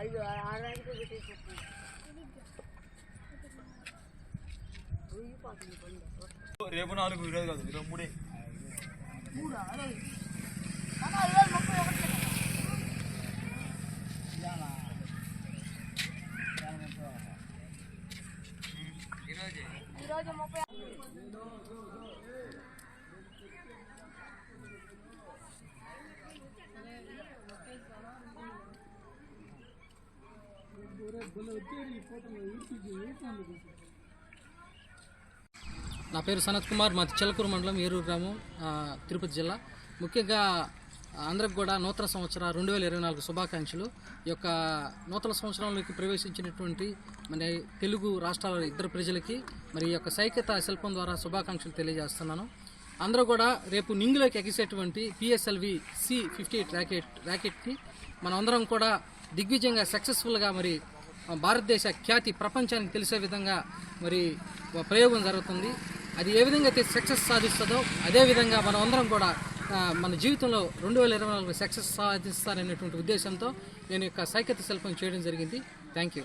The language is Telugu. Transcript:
అయ్యో ఆడడానికి రేపు 4 ఈరోజు కాదు 23 ఈరోజు 30 నా పేరు సనత్ కుమార్, మాది చిలకూరు మండలం, ఏరూరు గ్రామం, తిరుపతి జిల్లా. ముఖ్యంగా అందరికి కూడా నూతన సంవత్సర 2024 శుభాకాంక్షలు. ఈ యొక్క నూతన సంవత్సరంలోకి ప్రవేశించినటువంటి మన తెలుగు రాష్ట్రాల ఇద్దరు ప్రజలకి మరి ఈ యొక్క సైకత శిల్పం ద్వారా శుభాకాంక్షలు తెలియజేస్తున్నాను. అందరూ కూడా రేపు నింగిలోకి ఎగిసేటువంటి PSLV C-58 ర్యాకెట్ని మనం అందరం కూడా దిగ్విజయంగా సక్సెస్ఫుల్గా మరి భారతదేశ ఖ్యాతి ప్రపంచానికి తెలిసే విధంగా మరి ప్రయోగం జరుగుతుంది. అది ఏ విధంగా అయితే సక్సెస్ సాధిస్తుందో అదేవిధంగా మనం అందరం కూడా మన జీవితంలో 2024 సక్సెస్ సాధిస్తారనేటువంటి ఉద్దేశంతో నేను యొక్క సైకత శిల్పం చేయడం జరిగింది. Thank you.